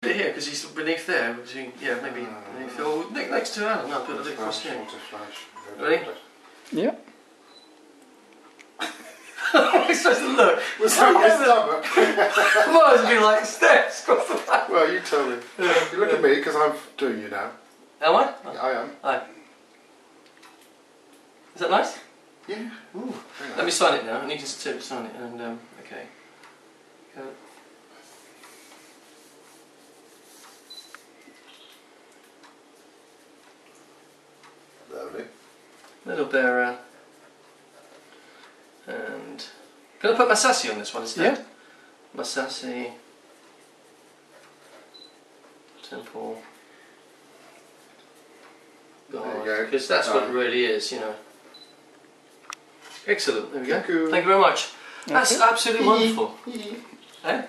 Put it here because he's beneath there. Yeah, maybe beneath. Or next to Alan. No, put it across here. Ready? Yeah. He's supposed to look. Was that your stomach? Well, it's been like steps across the back. Well, you tell me. You look at me because I'm doing you now. Am I? Yeah, I am. Hi. Is that nice? Yeah. Ooh, Let me sign it now. I need you to sign it. And okay. Go. Lovely. Little bearer. And can I put Masasi on this one instead? Yeah. Masasi. Temple. There you go. Because that's what it really is, you know. Excellent. There we go. Thank you. Thank you very much. That's Okay. absolutely wonderful. Eh?